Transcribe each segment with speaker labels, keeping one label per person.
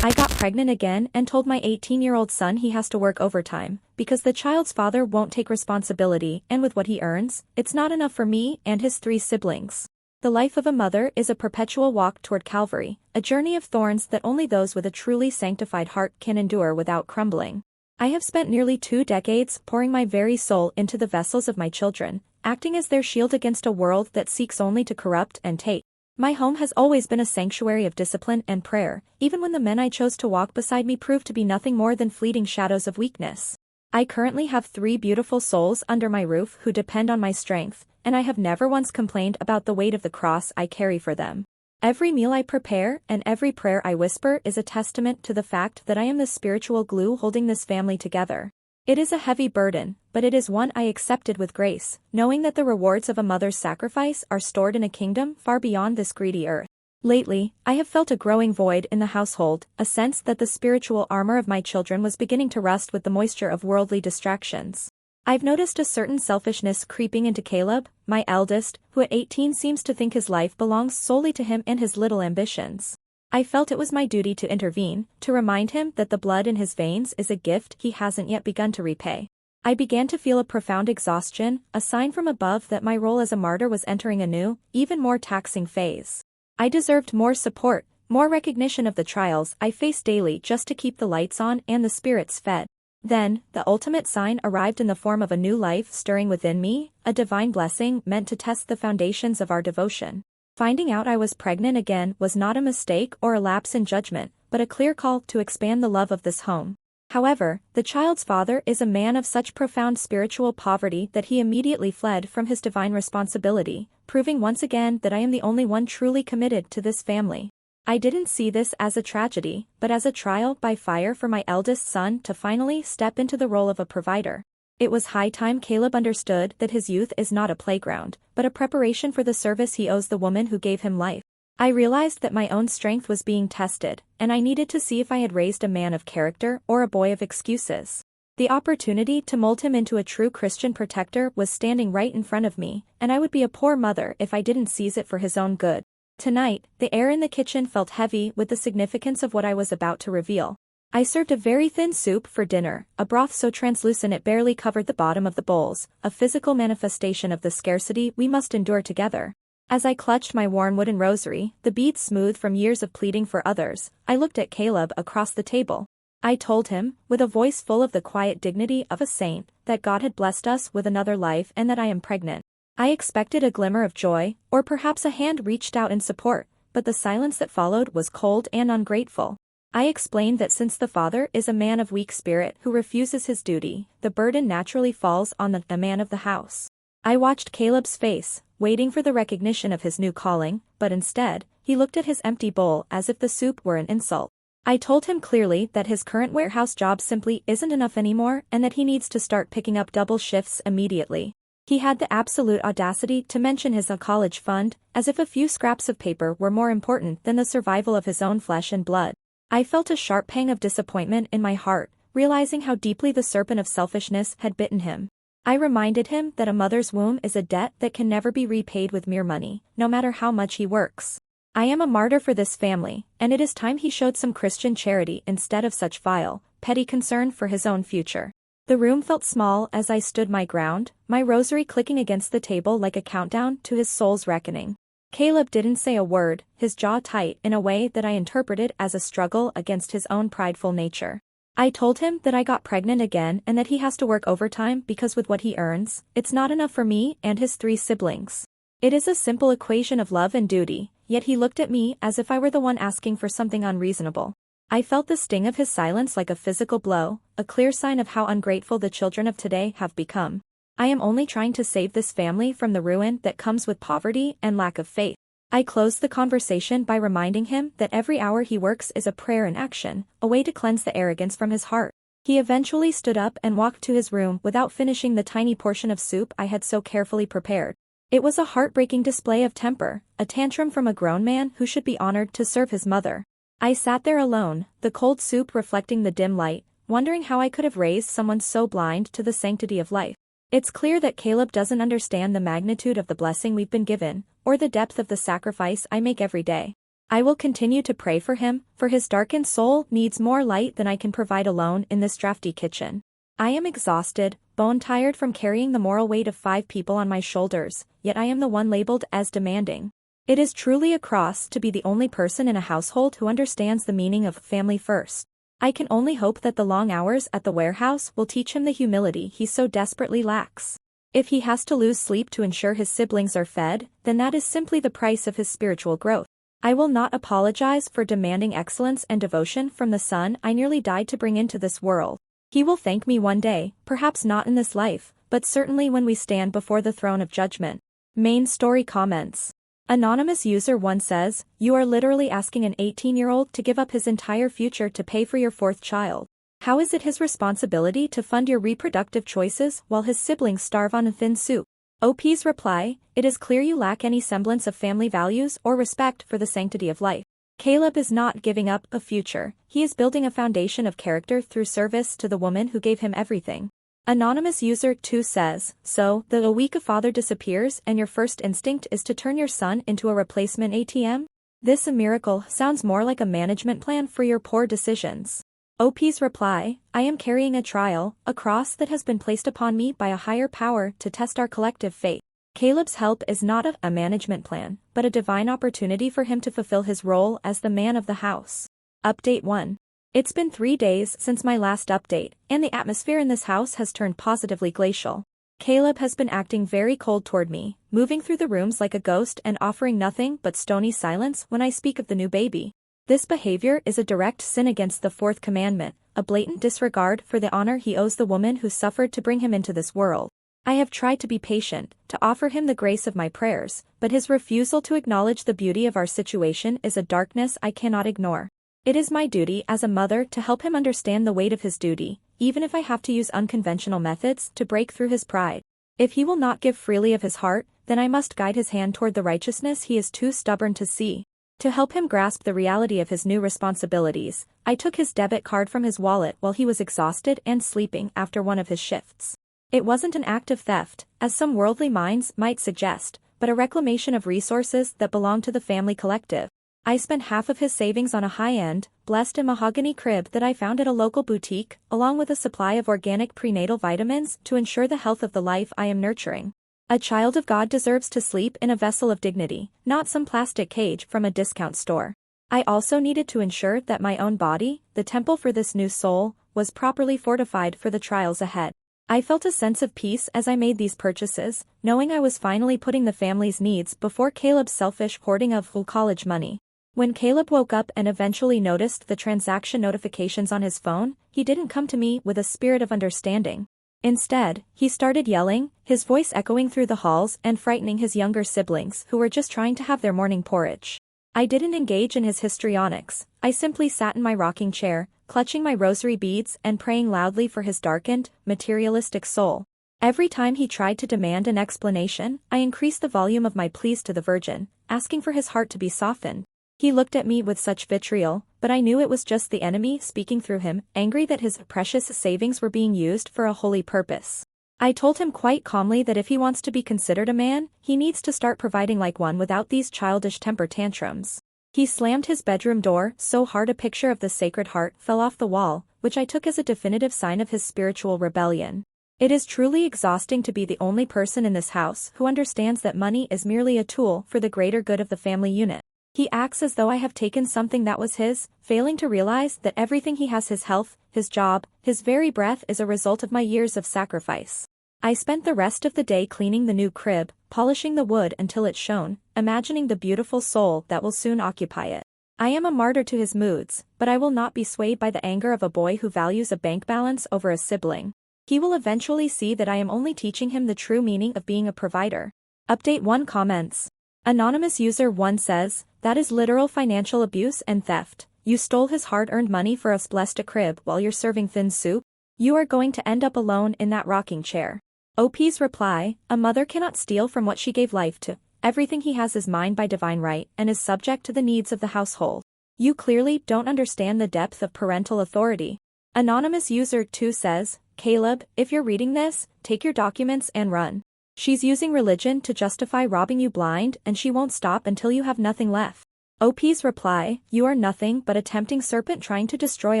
Speaker 1: I got pregnant again and told my 18-year-old son he has to work overtime, because the child's father won't take responsibility, and with what he earns, it's not enough for me and his 3 siblings. The life of a mother is a perpetual walk toward Calvary, a journey of thorns that only those with a truly sanctified heart can endure without crumbling. I have spent nearly 2 decades pouring my very soul into the vessels of my children, acting as their shield against a world that seeks only to corrupt and take. My home has always been a sanctuary of discipline and prayer, even when the men I chose to walk beside me proved to be nothing more than fleeting shadows of weakness. I currently have 3 beautiful souls under my roof who depend on my strength, and I have never once complained about the weight of the cross I carry for them. Every meal I prepare and every prayer I whisper is a testament to the fact that I am the spiritual glue holding this family together. It is a heavy burden, but it is one I accepted with grace, knowing that the rewards of a mother's sacrifice are stored in a kingdom far beyond this greedy earth. Lately, I have felt a growing void in the household, a sense that the spiritual armor of my children was beginning to rust with the moisture of worldly distractions. I've noticed a certain selfishness creeping into Caleb, my eldest, who at 18 seems to think his life belongs solely to him and his little ambitions. I felt it was my duty to intervene, to remind him that the blood in his veins is a gift he hasn't yet begun to repay. I began to feel a profound exhaustion, a sign from above that my role as a martyr was entering a new, even more taxing phase. I deserved more support, more recognition of the trials I faced daily just to keep the lights on and the spirits fed. Then, the ultimate sign arrived in the form of a new life stirring within me, a divine blessing meant to test the foundations of our devotion. Finding out I was pregnant again was not a mistake or a lapse in judgment, but a clear call to expand the love of this home. However, the child's father is a man of such profound spiritual poverty that he immediately fled from his divine responsibility, proving once again that I am the only one truly committed to this family. I didn't see this as a tragedy, but as a trial by fire for my eldest son to finally step into the role of a provider. It was high time Caleb understood that his youth is not a playground, but a preparation for the service he owes the woman who gave him life. I realized that my own strength was being tested, and I needed to see if I had raised a man of character or a boy of excuses. The opportunity to mold him into a true Christian protector was standing right in front of me, and I would be a poor mother if I didn't seize it for his own good. Tonight, the air in the kitchen felt heavy with the significance of what I was about to reveal. I served a very thin soup for dinner, a broth so translucent it barely covered the bottom of the bowls, a physical manifestation of the scarcity we must endure together. As I clutched my worn wooden rosary, the beads smooth from years of pleading for others, I looked at Caleb across the table. I told him, with a voice full of the quiet dignity of a saint, that God had blessed us with another life and that I am pregnant. I expected a glimmer of joy, or perhaps a hand reached out in support, but the silence that followed was cold and ungrateful. I explained that since the father is a man of weak spirit who refuses his duty, the burden naturally falls on the man of the house. I watched Caleb's face, waiting for the recognition of his new calling, but instead, he looked at his empty bowl as if the soup were an insult. I told him clearly that his current warehouse job simply isn't enough anymore and that he needs to start picking up double shifts immediately. He had the absolute audacity to mention his college fund, as if a few scraps of paper were more important than the survival of his own flesh and blood. I felt a sharp pang of disappointment in my heart, realizing how deeply the serpent of selfishness had bitten him. I reminded him that a mother's womb is a debt that can never be repaid with mere money, no matter how much he works. I am a martyr for this family, and it is time he showed some Christian charity instead of such vile, petty concern for his own future. The room felt small as I stood my ground, my rosary clicking against the table like a countdown to his soul's reckoning. Caleb didn't say a word, his jaw tight in a way that I interpreted as a struggle against his own prideful nature. I told him that I got pregnant again and that he has to work overtime because with what he earns, it's not enough for me and his 3 siblings. It is a simple equation of love and duty, yet he looked at me as if I were the one asking for something unreasonable. I felt the sting of his silence like a physical blow, a clear sign of how ungrateful the children of today have become. I am only trying to save this family from the ruin that comes with poverty and lack of faith. I closed the conversation by reminding him that every hour he works is a prayer in action, a way to cleanse the arrogance from his heart. He eventually stood up and walked to his room without finishing the tiny portion of soup I had so carefully prepared. It was a heartbreaking display of temper, a tantrum from a grown man who should be honored to serve his mother. I sat there alone, the cold soup reflecting the dim light, wondering how I could have raised someone so blind to the sanctity of life. It's clear that Caleb doesn't understand the magnitude of the blessing we've been given, or the depth of the sacrifice I make every day. I will continue to pray for him, for his darkened soul needs more light than I can provide alone in this drafty kitchen. I am exhausted, bone-tired from carrying the moral weight of 5 people on my shoulders, yet I am the one labeled as demanding. It is truly a cross to be the only person in a household who understands the meaning of family first. I can only hope that the long hours at the warehouse will teach him the humility he so desperately lacks. If he has to lose sleep to ensure his siblings are fed, then that is simply the price of his spiritual growth. I will not apologize for demanding excellence and devotion from the son I nearly died to bring into this world. He will thank me one day, perhaps not in this life, but certainly when we stand before the throne of judgment. Main story comments. Anonymous user 1 says, "You are literally asking an 18-year-old to give up his entire future to pay for your 4th child. How is it his responsibility to fund your reproductive choices while his siblings starve on thin soup?" OP's reply, "It is clear you lack any semblance of family values or respect for the sanctity of life. Caleb is not giving up a future, he is building a foundation of character through service to the woman who gave him everything." Anonymous user 2 says, "So, a week a father disappears and your first instinct is to turn your son into a replacement ATM? This a miracle sounds more like a management plan for your poor decisions." OP's reply, "I am carrying a trial, a cross that has been placed upon me by a higher power to test our collective faith. Caleb's help is not a management plan, but a divine opportunity for him to fulfill his role as the man of the house." Update 1. It's been 3 days since my last update, and the atmosphere in this house has turned positively glacial. Caleb has been acting very cold toward me, moving through the rooms like a ghost and offering nothing but stony silence when I speak of the new baby. This behavior is a direct sin against the 4th commandment, a blatant disregard for the honor he owes the woman who suffered to bring him into this world. I have tried to be patient, to offer him the grace of my prayers, but his refusal to acknowledge the beauty of our situation is a darkness I cannot ignore. It is my duty as a mother to help him understand the weight of his duty, even if I have to use unconventional methods to break through his pride. If he will not give freely of his heart, then I must guide his hand toward the righteousness he is too stubborn to see. To help him grasp the reality of his new responsibilities, I took his debit card from his wallet while he was exhausted and sleeping after one of his shifts. It wasn't an act of theft, as some worldly minds might suggest, but a reclamation of resources that belong to the family collective. I spent half of his savings on a high-end, blessed mahogany crib that I found at a local boutique, along with a supply of organic prenatal vitamins to ensure the health of the life I am nurturing. A child of God deserves to sleep in a vessel of dignity, not some plastic cage from a discount store. I also needed to ensure that my own body, the temple for this new soul, was properly fortified for the trials ahead. I felt a sense of peace as I made these purchases, knowing I was finally putting the family's needs before Caleb's selfish hoarding of full college money. When Caleb woke up and eventually noticed the transaction notifications on his phone, he didn't come to me with a spirit of understanding. Instead, he started yelling, his voice echoing through the halls and frightening his younger siblings who were just trying to have their morning porridge. I didn't engage in his histrionics, I simply sat in my rocking chair, clutching my rosary beads and praying loudly for his darkened, materialistic soul. Every time he tried to demand an explanation, I increased the volume of my pleas to the Virgin, asking for his heart to be softened. He looked at me with such vitriol, but I knew it was just the enemy speaking through him, angry that his precious savings were being used for a holy purpose. I told him quite calmly that if he wants to be considered a man, he needs to start providing like one without these childish temper tantrums. He slammed his bedroom door so hard a picture of the Sacred Heart fell off the wall, which I took as a definitive sign of his spiritual rebellion. It is truly exhausting to be the only person in this house who understands that money is merely a tool for the greater good of the family unit. He acts as though I have taken something that was his, failing to realize that everything he has, his health, his job, his very breath, is a result of my years of sacrifice. I spent the rest of the day cleaning the new crib, polishing the wood until it shone, imagining the beautiful soul that will soon occupy it. I am a martyr to his moods, but I will not be swayed by the anger of a boy who values a bank balance over a sibling. He will eventually see that I am only teaching him the true meaning of being a provider. Update 1 comments. Anonymous user 1 says, "That is literal financial abuse and theft. You stole his hard-earned money for us, blessed a crib while you're serving thin soup. You are going to end up alone in that rocking chair." OP's reply, "A mother cannot steal from what she gave life to. Everything he has is mine by divine right and is subject to the needs of the household. You clearly don't understand the depth of parental authority." Anonymous user 2 says, "Caleb, if you're reading this, take your documents and run. She's using religion to justify robbing you blind, and she won't stop until you have nothing left. OP's reply, you are nothing but a tempting serpent trying to destroy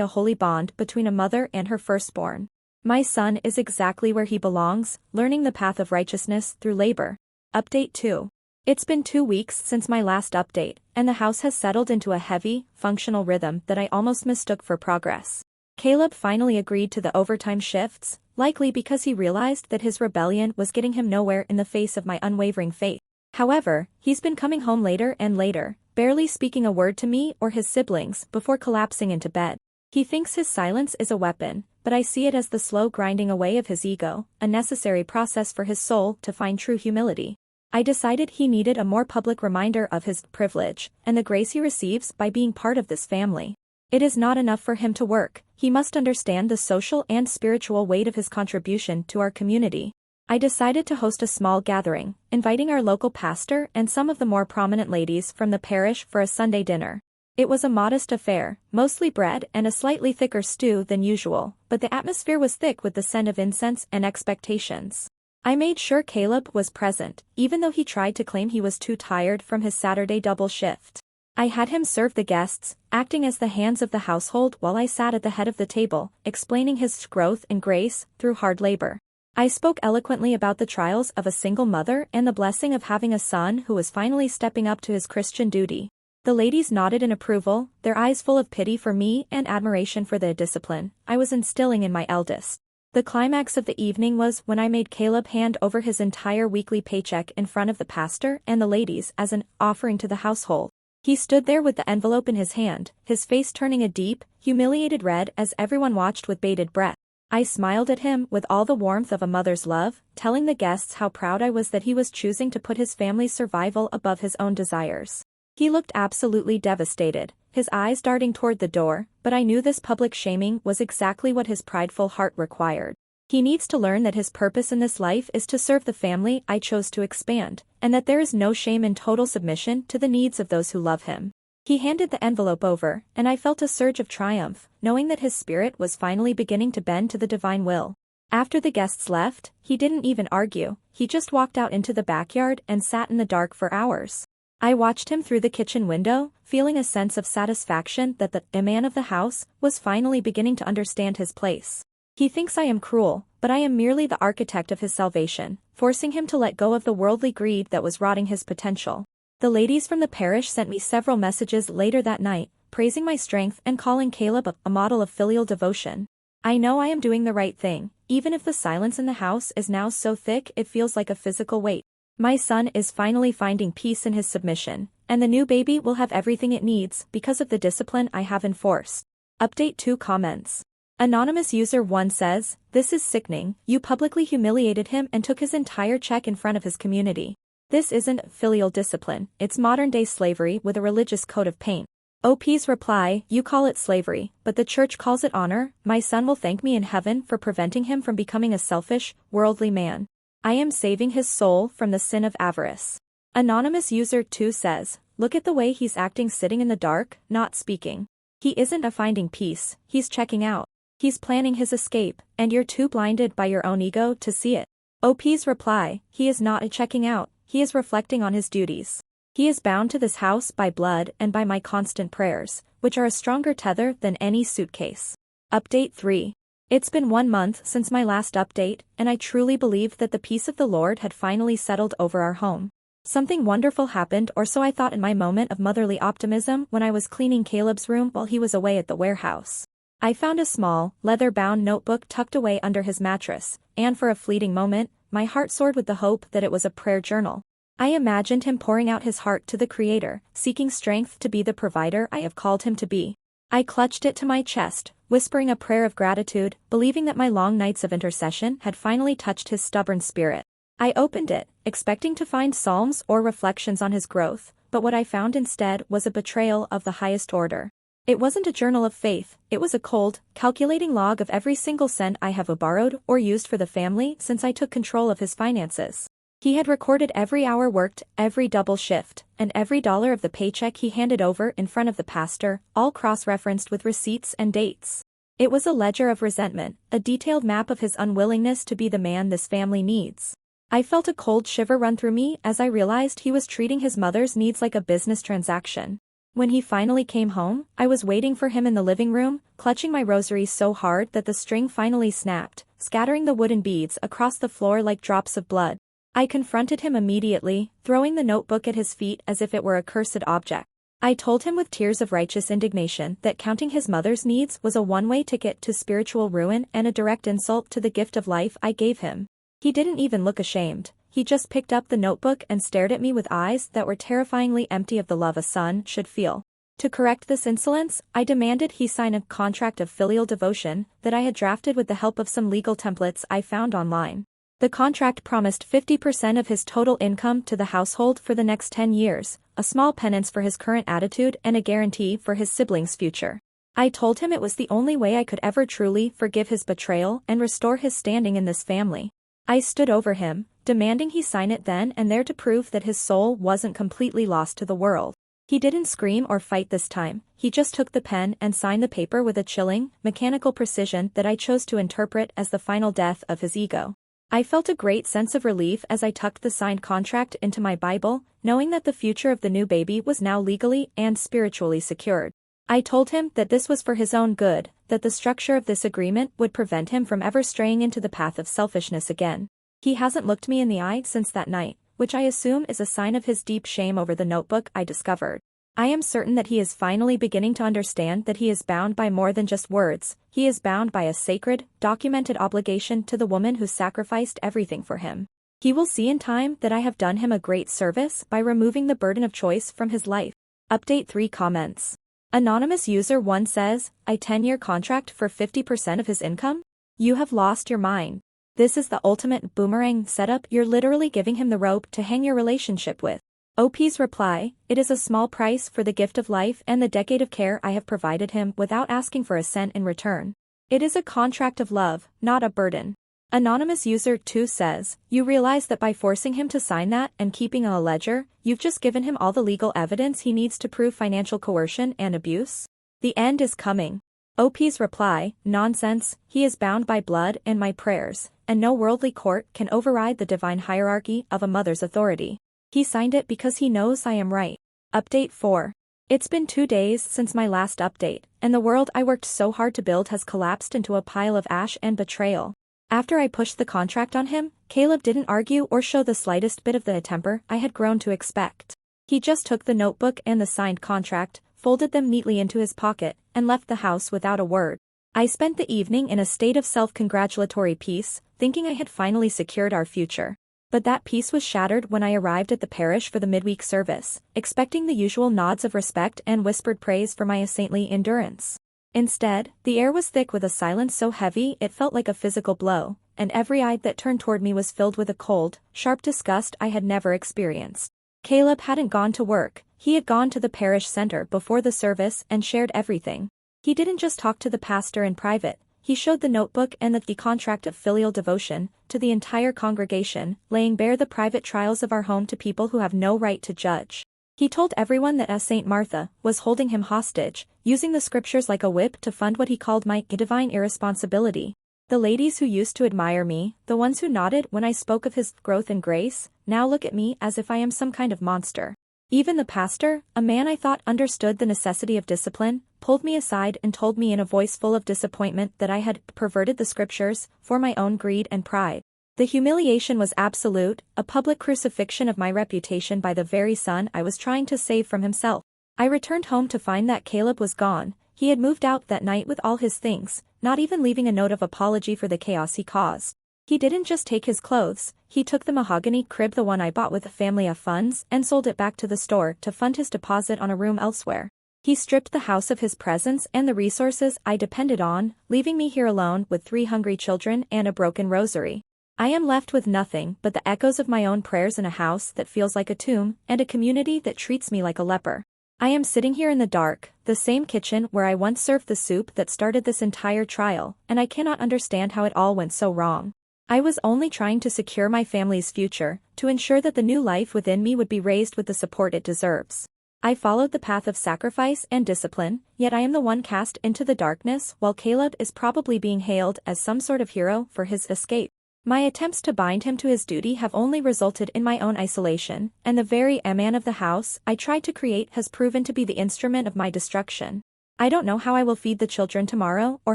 Speaker 1: a holy bond between a mother and her firstborn. My son is exactly where he belongs, learning the path of righteousness through labor. Update 2. It's been 2 weeks since my last update, and the house has settled into a heavy, functional rhythm that I almost mistook for progress. Caleb finally agreed to the overtime shifts, likely because he realized that his rebellion was getting him nowhere in the face of my unwavering faith. However, he's been coming home later and later, barely speaking a word to me or his siblings before collapsing into bed. He thinks his silence is a weapon, but I see it as the slow grinding away of his ego, a necessary process for his soul to find true humility. I decided he needed a more public reminder of his privilege and the grace he receives by being part of this family. It is not enough for him to work, he must understand the social and spiritual weight of his contribution to our community. I decided to host a small gathering, inviting our local pastor and some of the more prominent ladies from the parish for a Sunday dinner. It was a modest affair, mostly bread and a slightly thicker stew than usual, but the atmosphere was thick with the scent of incense and expectations. I made sure Caleb was present, even though he tried to claim he was too tired from his Saturday double shift. I had him serve the guests, acting as the hands of the household while I sat at the head of the table, explaining his growth in grace through hard labor. I spoke eloquently about the trials of a single mother and the blessing of having a son who was finally stepping up to his Christian duty. The ladies nodded in approval, their eyes full of pity for me and admiration for the discipline I was instilling in my eldest. The climax of the evening was when I made Caleb hand over his entire weekly paycheck in front of the pastor and the ladies as an offering to the household. He stood there with the envelope in his hand, his face turning a deep, humiliated red as everyone watched with bated breath. I smiled at him with all the warmth of a mother's love, telling the guests how proud I was that he was choosing to put his family's survival above his own desires. He looked absolutely devastated, his eyes darting toward the door, but I knew this public shaming was exactly what his prideful heart required. He needs to learn that his purpose in this life is to serve the family I chose to expand, and that there is no shame in total submission to the needs of those who love him. He handed the envelope over, and I felt a surge of triumph, knowing that his spirit was finally beginning to bend to the divine will. After the guests left, he didn't even argue, he just walked out into the backyard and sat in the dark for hours. I watched him through the kitchen window, feeling a sense of satisfaction that the man of the house was finally beginning to understand his place. He thinks I am cruel, but I am merely the architect of his salvation, forcing him to let go of the worldly greed that was rotting his potential. The ladies from the parish sent me several messages later that night, praising my strength and calling Caleb a model of filial devotion. I know I am doing the right thing, even if the silence in the house is now so thick it feels like a physical weight. My son is finally finding peace in his submission, and the new baby will have everything it needs because of the discipline I have enforced. Update 2 comments. Anonymous user 1 says, "This is sickening, you publicly humiliated him and took his entire check in front of his community. This isn't filial discipline, it's modern-day slavery with a religious coat of paint." OP's reply, "You call it slavery, but the church calls it honor. My son will thank me in heaven for preventing him from becoming a selfish, worldly man. I am saving his soul from the sin of avarice." Anonymous user 2 says, "Look at the way he's acting sitting in the dark, not speaking. He isn't finding peace, he's checking out. He's planning his escape, and you're too blinded by your own ego to see it." OP's reply, "He is not checking out, he is reflecting on his duties. He is bound to this house by blood and by my constant prayers, which are a stronger tether than any suitcase." Update 3. It's been 1 month since my last update, and I truly believed that the peace of the Lord had finally settled over our home. Something wonderful happened, or so I thought in my moment of motherly optimism when I was cleaning Caleb's room while he was away at the warehouse. I found a small, leather-bound notebook tucked away under his mattress, and for a fleeting moment, my heart soared with the hope that it was a prayer journal. I imagined him pouring out his heart to the Creator, seeking strength to be the provider I have called him to be. I clutched it to my chest, whispering a prayer of gratitude, believing that my long nights of intercession had finally touched his stubborn spirit. I opened it, expecting to find psalms or reflections on his growth, but what I found instead was a betrayal of the highest order. It wasn't a journal of faith, it was a cold, calculating log of every single cent I have borrowed or used for the family since I took control of his finances. He had recorded every hour worked, every double shift, and every dollar of the paycheck he handed over in front of the pastor, all cross-referenced with receipts and dates. It was a ledger of resentment, a detailed map of his unwillingness to be the man this family needs. I felt a cold shiver run through me as I realized he was treating his mother's needs like a business transaction. When he finally came home, I was waiting for him in the living room, clutching my rosary so hard that the string finally snapped, scattering the wooden beads across the floor like drops of blood. I confronted him immediately, throwing the notebook at his feet as if it were a cursed object. I told him with tears of righteous indignation that counting his mother's needs was a one-way ticket to spiritual ruin and a direct insult to the gift of life I gave him. He didn't even look ashamed. He just picked up the notebook and stared at me with eyes that were terrifyingly empty of the love a son should feel. To correct this insolence, I demanded he sign a contract of filial devotion that I had drafted with the help of some legal templates I found online. The contract promised 50% of his total income to the household for the next 10 years, a small penance for his current attitude and a guarantee for his siblings' future. I told him it was the only way I could ever truly forgive his betrayal and restore his standing in this family. I stood over him, demanding he sign it then and there to prove that his soul wasn't completely lost to the world. He didn't scream or fight this time, he just took the pen and signed the paper with a chilling, mechanical precision that I chose to interpret as the final death of his ego. I felt a great sense of relief as I tucked the signed contract into my Bible, knowing that the future of the new baby was now legally and spiritually secured. I told him that this was for his own good, that the structure of this agreement would prevent him from ever straying into the path of selfishness again. He hasn't looked me in the eye since that night, which I assume is a sign of his deep shame over the notebook I discovered. I am certain that he is finally beginning to understand that he is bound by more than just words, he is bound by a sacred, documented obligation to the woman who sacrificed everything for him. He will see in time that I have done him a great service by removing the burden of choice from his life. Update 3 comments. Anonymous user 1 says, "A 10-year contract for 50% of his income? You have lost your mind. This is the ultimate boomerang setup. You're literally giving him the rope to hang your relationship with." OP's reply, "It is a small price for the gift of life and the decade of care I have provided him without asking for a cent in return. It is a contract of love, not a burden." Anonymous user 2 says, "You realize that by forcing him to sign that and keeping a ledger, you've just given him all the legal evidence he needs to prove financial coercion and abuse? The end is coming." OP's reply, "Nonsense, he is bound by blood and my prayers, and no worldly court can override the divine hierarchy of a mother's authority. He signed it because he knows I am right." Update 4. It's been 2 days since my last update, and the world I worked so hard to build has collapsed into a pile of ash and betrayal. After I pushed the contract on him, Caleb didn't argue or show the slightest bit of the temper I had grown to expect. He just took the notebook and the signed contract, folded them neatly into his pocket, and left the house without a word. I spent the evening in a state of self-congratulatory peace, thinking I had finally secured our future. But that peace was shattered when I arrived at the parish for the midweek service, expecting the usual nods of respect and whispered praise for my saintly endurance. Instead, the air was thick with a silence so heavy it felt like a physical blow, and every eye that turned toward me was filled with a cold, sharp disgust I had never experienced. Caleb hadn't gone to work, he had gone to the parish center before the service and shared everything. He didn't just talk to the pastor in private, he showed the notebook and the contract of filial devotion to the entire congregation, laying bare the private trials of our home to people who have no right to judge. He told everyone that Saint Martha was holding him hostage, using the scriptures like a whip to fund what he called my divine irresponsibility. The ladies who used to admire me, the ones who nodded when I spoke of his growth in grace, now look at me as if I am some kind of monster. Even the pastor, a man I thought understood the necessity of discipline, pulled me aside and told me in a voice full of disappointment that I had perverted the scriptures for my own greed and pride. The humiliation was absolute, a public crucifixion of my reputation by the very son I was trying to save from himself. I returned home to find that Caleb was gone. He had moved out that night with all his things, not even leaving a note of apology for the chaos he caused. He didn't just take his clothes, he took the mahogany crib, the one I bought with a family of funds, and sold it back to the store to fund his deposit on a room elsewhere. He stripped the house of his presence and the resources I depended on, leaving me here alone with 3 hungry children and a broken rosary. I am left with nothing but the echoes of my own prayers in a house that feels like a tomb, and a community that treats me like a leper. I am sitting here in the dark, the same kitchen where I once served the soup that started this entire trial, and I cannot understand how it all went so wrong. I was only trying to secure my family's future, to ensure that the new life within me would be raised with the support it deserves. I followed the path of sacrifice and discipline, yet I am the one cast into the darkness while Caleb is probably being hailed as some sort of hero for his escape. My attempts to bind him to his duty have only resulted in my own isolation, and the very man of the house I tried to create has proven to be the instrument of my destruction. I don't know how I will feed the children tomorrow or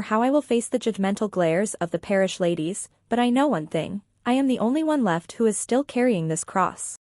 Speaker 1: how I will face the judgmental glares of the parish ladies, but I know one thing: I am the only one left who is still carrying this cross.